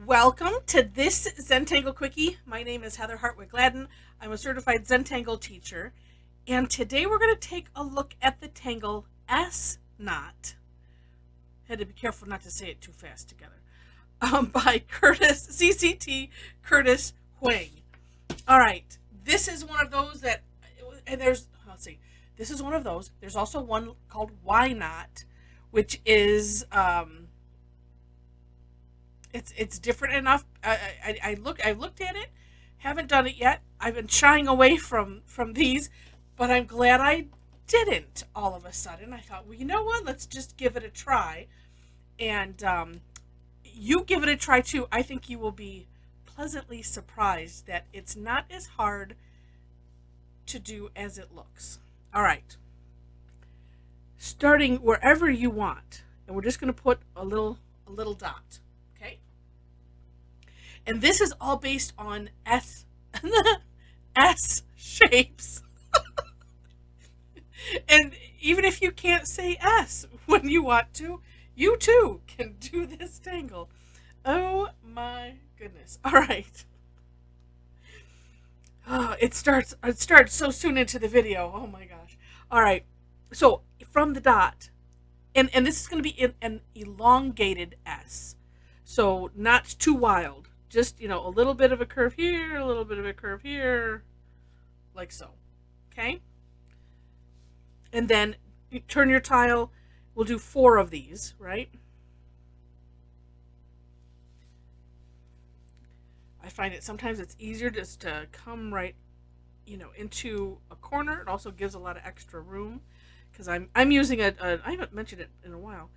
Welcome to this Zentangle Quickie. My name is Heather Hartwick Gladden. I'm a certified Zentangle teacher. And today we're going to take a look at the Tangle S knot. Had to be careful not to say it too fast together. By CZT Curtis Hwang. All right. This is one of those that, and let's see. This is one of those. There's also one called Y knot, which is, it's different enough. I looked at it, haven't done it yet. I've been shying away from these, but I'm glad I didn't. All of a sudden, I thought, well, you know what? Let's just give it a try, and you give it a try too. I think you will be pleasantly surprised that it's not as hard to do as it looks. All right, starting wherever you want, and we're just going to put a little dot. Okay, and this is all based on S shapes. And even if you can't say S when you want to, you too can do this tangle. Oh my goodness. All right. Oh, it starts so soon into the video. Oh my gosh. All right. So from the dot, and this is going to be an elongated S. So not too wild. Just, a little bit of a curve here, a little bit of a curve here, like so. Okay? And then you turn your tile. We'll do 4 of these, right? I find it sometimes it's easier just to come right, into a corner. It also gives a lot of extra room because I'm using I haven't mentioned it in a while.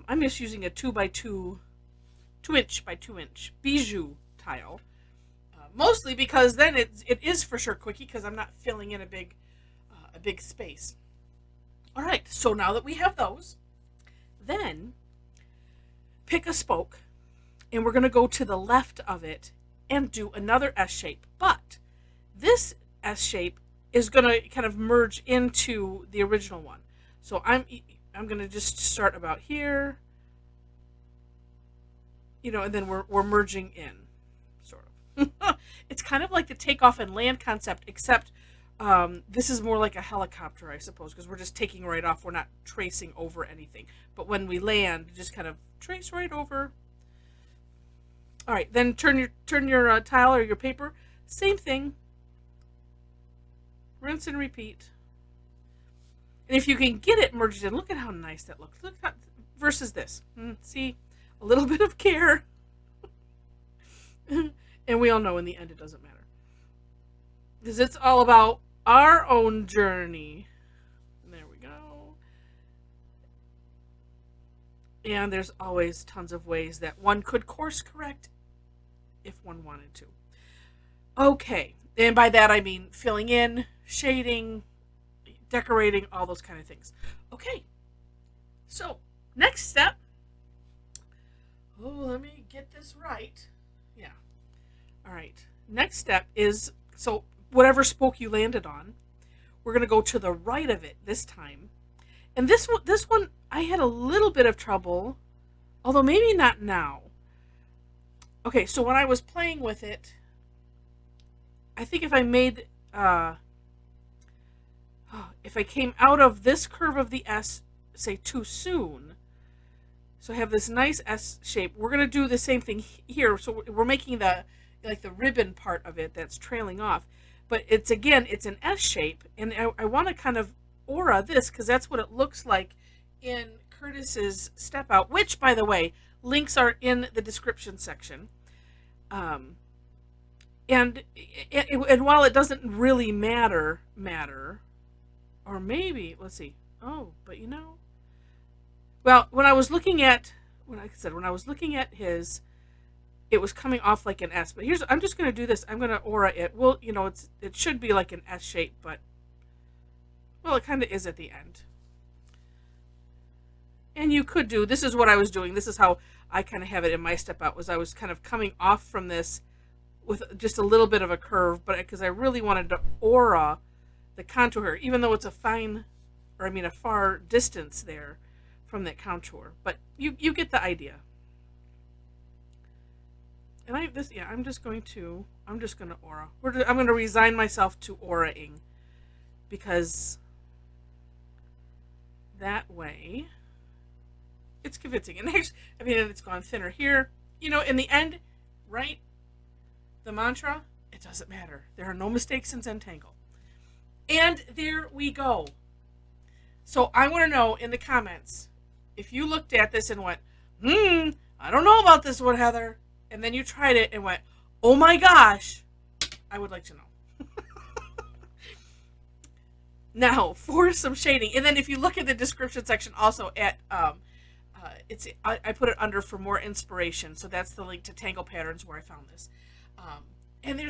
I'm just using a 2x2, 2-inch by 2-inch bijou tile, mostly because then it is for sure quickie because I'm not filling in a big space. All right, so now that we have those, then pick a spoke, and we're going to go to the left of it and do another S shape. But this S shape is going to kind of merge into the original one. So I'm going to just start about here, and then we're merging in, sort of. It's kind of like the takeoff and land concept, except this is more like a helicopter, I suppose, because we're just taking right off. We're not tracing over anything. But when we land, just kind of trace right over. All right, then turn your tile or your paper. Same thing. Rinse and repeat. And if you can get it merged in, look at how nice that looks. Look how, versus this. See, a little bit of care. And we all know in the end it doesn't matter. Because it's all about our own journey. There we go. And there's always tons of ways that one could course correct if one wanted to. Okay, and by that I mean filling in, shading, decorating, all those kind of things. Okay, so next step. Oh, let me get this right. Yeah. All right. Next step is, so whatever spoke you landed on, we're going to go to the right of it this time. And this one, I had a little bit of trouble, although maybe not now. Okay, so when I was playing with it, I think if I made, if I came out of this curve of the S, say too soon, so I have this nice S shape, we're going to do the same thing here. So we're making the ribbon part of it that's trailing off. But it's an S shape, and I want to kind of aura this because that's what it looks like in Curtis's step out, which, by the way, links are in the description section. And while it doesn't really matter, or maybe, let's see. Oh, but well, when I was looking at his, it was coming off like an S. But I'm just going to do this. I'm going to aura it. Well, it should be like an S shape, but, well, it kind of is at the end. And you could do, this is what I was doing. This is how I kind of have it in my step out, was I was kind of coming off from this with just a little bit of a curve, but because I really wanted to aura the contour, even though it's a far distance there from that contour. But you get the idea. and I'm just going to aura. I'm going to resign myself to auraing, because that way it's convincing. And actually, I mean, it's gone thinner here. In the end, right? The mantra, it doesn't matter. There are no mistakes in Zentangle. And there we go. So I want to know in the comments if you looked at this and went, I don't know about this one, Heather. And then you tried it and went, oh my gosh. I would like to know. Now, for some shading. And then if you look at the description section also at, I put it under for more inspiration. So that's the link to Tangle Patterns where I found this. And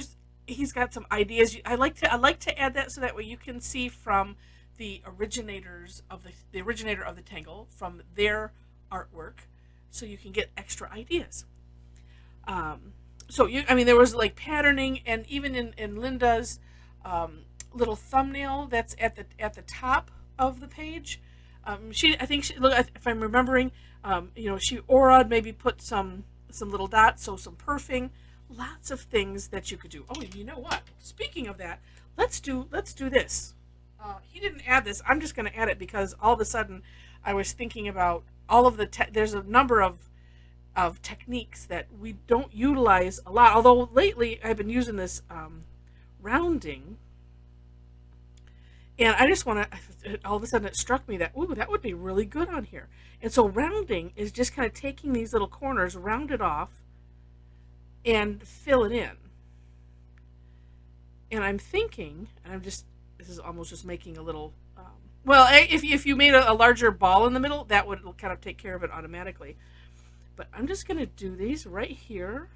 he's got some ideas. I like to add that so that way you can see from the originator of the Tangle, from their artwork, so you can get extra ideas. There was like patterning, and even in Linda's little thumbnail that's at the top of the page. If I'm remembering, she aura'd, maybe put some little dots, so some perfing, lots of things that you could do. Oh, and you know what? Speaking of that, let's do this. He didn't add this. I'm just going to add it because all of a sudden I was thinking about all of there's a number of techniques that we don't utilize a lot. Although lately I've been using this rounding. And I just want to, all of a sudden it struck me that, that would be really good on here. And so rounding is just kind of taking these little corners, round it off, and fill it in. And I'm thinking, this is almost just making a little, if you made a larger ball in the middle, that would kind of take care of it automatically. But I'm just going to do these right here.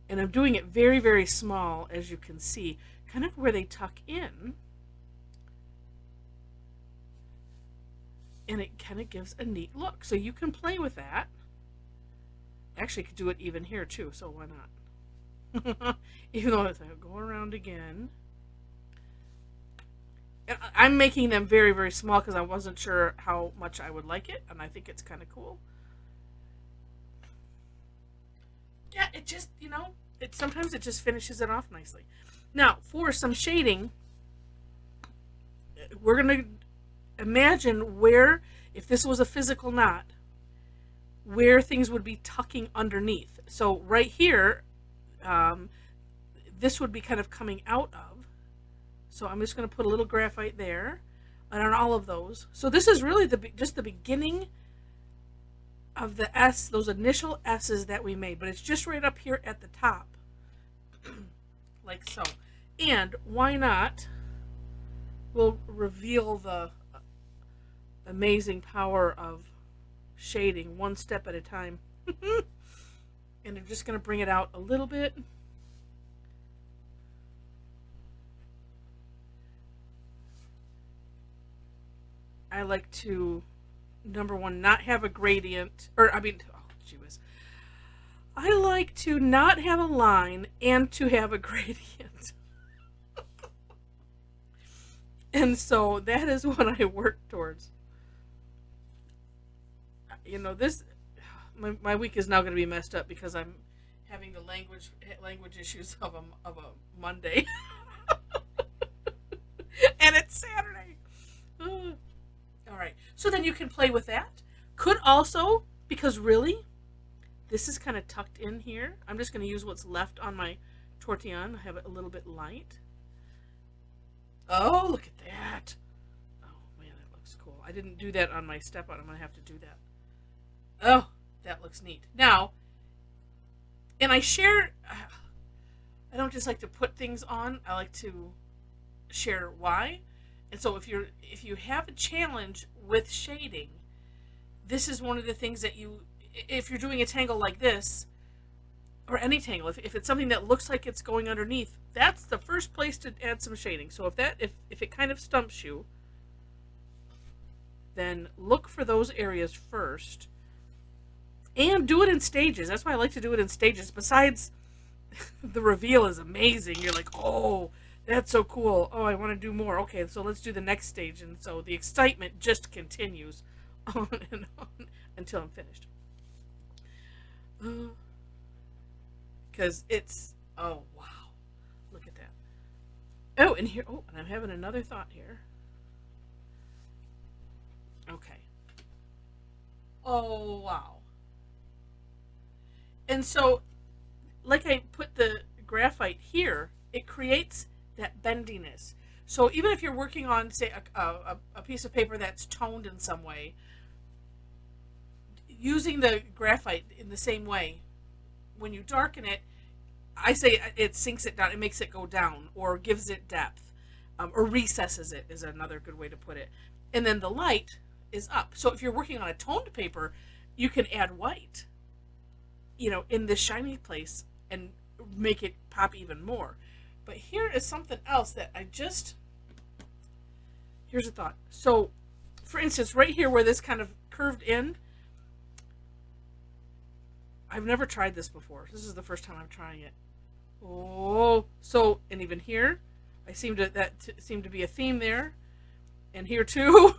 And I'm doing it very, very small, as you can see, kind of where they tuck in. And it kind of gives a neat look. So you can play with that. Actually, you could do it even here too, so why not? Even though it's go around again. And I'm making them very, very small because I wasn't sure how much I would like it, and I think it's kind of cool. Yeah, it just, sometimes it just finishes it off nicely. Now, for some shading, we're going to imagine where, if this was a physical knot, where things would be tucking underneath. So right here, this would be kind of coming out of. So I'm just going to put a little graphite there, and on all of those. So this is really just the beginning of the S, those initial S's that we made, but it's just right up here at the top, like so. And why not? We'll reveal the amazing power of shading one step at a time. And I'm just going to bring it out a little bit. I like to, number one, not have a gradient, I like to not have a line and to have a gradient. And so that is what I work towards. My week is now going to be messed up because I'm having the language issues of a Monday. And it's Saturday. All right, so then you can play with that. Could also, because really, this is kind of tucked in here. I'm just going to use what's left on my tortillon. I have it a little bit light. Oh, look at that. Oh, man, that looks cool. I didn't do that on my step-on. I'm going to have to do that. Oh, that looks neat. Now, and I don't just like to put things on. I like to share why. And so if you have a challenge with shading, this is one of the things that if you're doing a tangle like this, or any tangle, if it's something that looks like it's going underneath, that's the first place to add some shading. So if it kind of stumps you, then look for those areas first. And do it in stages. That's why I like to do it in stages. Besides, the reveal is amazing. You're like, oh, that's so cool. Oh, I want to do more. Okay, so let's do the next stage. And so the excitement just continues on and on until I'm finished. because it's, oh wow, look at that. Oh, and here, oh, and I'm having another thought here. Okay. Oh wow. And so, like I put the graphite here, it creates that bendiness. So even if you're working on, say, a piece of paper that's toned in some way, using the graphite in the same way, when you darken it, I say it sinks it down, it makes it go down, or gives it depth, or recesses it is another good way to put it. And then the light is up. So if you're working on a toned paper, you can add white, in this shiny place and make it pop even more. But here is something else that here's a thought. So, for instance, right here where this kind of curved in, I've never tried this before. This is the first time I'm trying it. Oh, so, and even here, seemed to be a theme there, and here too.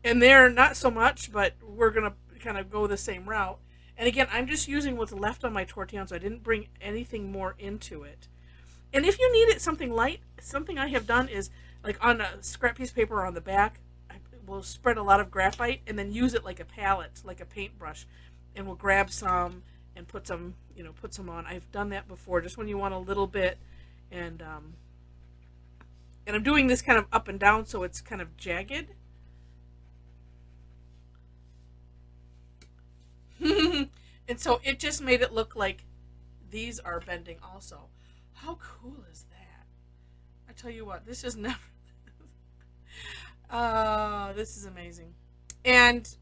And there, not so much, but we're gonna kind of go the same route. And again, I'm just using what's left on my tortillon, so I didn't bring anything more into it. And if you needed something light, something I have done is, like on a scrap piece of paper or on the back, I will spread a lot of graphite and then use it like a palette, like a paintbrush, and we'll grab some and put some on. I've done that before, just when you want a little bit, and I'm doing this kind of up and down, so it's kind of jagged. And so it just made it look like these are bending also. How cool is that? I tell you what, this is never. This is amazing. And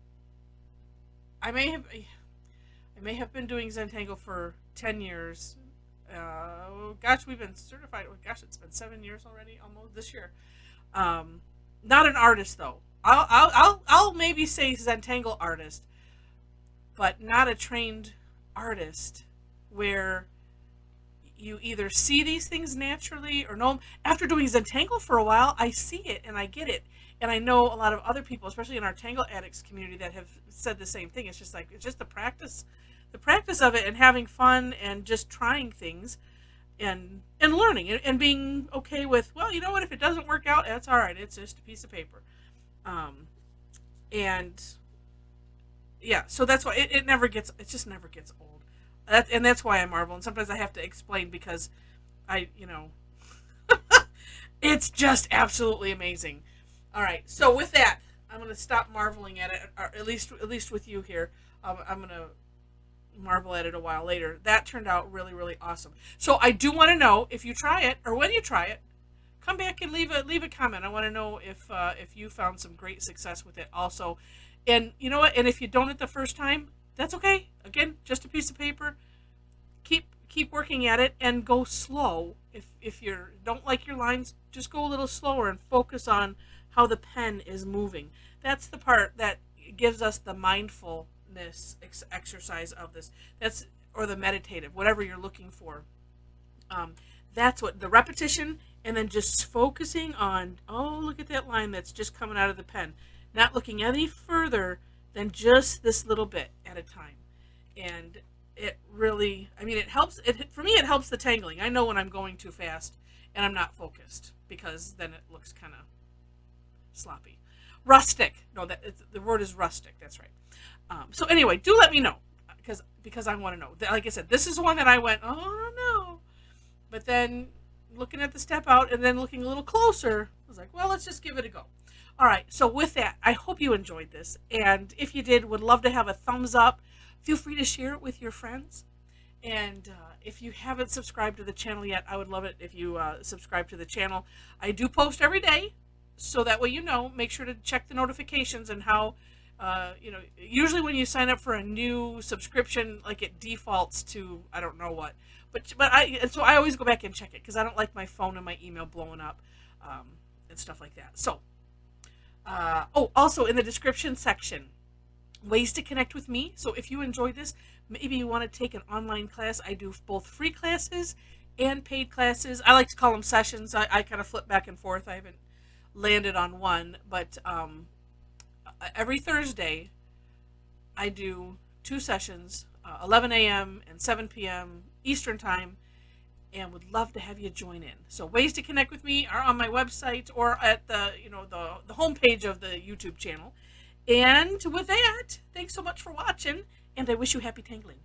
I may have been doing Zentangle for 10 years. Gosh, we've been certified. Oh, gosh, it's been 7 years already, almost this year. Not an artist though. I'll maybe say Zentangle artist, but not a trained artist, where you either see these things naturally or know them. After doing Zentangle for a while, I see it and I get it. And I know a lot of other people, especially in our Tangle Addicts community, that have said the same thing. It's just the practice of it, and having fun and just trying things and learning and being okay with, well, you know what, if it doesn't work out, that's all right. It's just a piece of paper. And yeah, so that's why it just never gets old. And that's why I marvel. And sometimes I have to explain, because it's just absolutely amazing. All right, so with that, I'm going to stop marveling at it, or at least with you here. I'm going to marvel at it a while later. That turned out really, really awesome. So I do want to know, if you try it, or when you try it, come back and leave a comment. I want to know if you found some great success with it also. And you know what? And if you don't it the first time, that's okay. Again, just a piece of paper. Keep working at it and go slow. If you don't like your lines, just go a little slower and focus on how the pen is moving. That's the part that gives us the mindfulness exercise of this. Or the meditative, whatever you're looking for. That's what the repetition, and then just focusing on, oh, look at that line that's just coming out of the pen. Not looking any further than just this little bit at a time. And it really, it helps. For me, it helps the tangling. I know when I'm going too fast and I'm not focused, because then it looks kind of sloppy. Rustic. No, the word is rustic. That's right. So anyway, do let me know, because I want to know. Like I said, this is one that I went, oh no. But then looking at the step out and then looking a little closer, I was like, well, let's just give it a go. All right, so with that, I hope you enjoyed this. And if you did, would love to have a thumbs up. Feel free to share it with your friends. And if you haven't subscribed to the channel yet, I would love it if you subscribe to the channel. I do post every day, so that way make sure to check the notifications and how, usually when you sign up for a new subscription, like it defaults to, I don't know what. So I always go back and check it, because I don't like my phone and my email blowing up and stuff like that. So, also in the description section, ways to connect with me. So if you enjoyed this, maybe you want to take an online class. I do both free classes and paid classes. I like to call them sessions. I kind of flip back and forth. I haven't landed on one, but every Thursday I do 2 sessions, 11 a.m. and 7 p.m. Eastern time, and would love to have you join in. So ways to connect with me are on my website or at the homepage of the YouTube channel. And with that, thanks so much for watching, and I wish you happy tangling.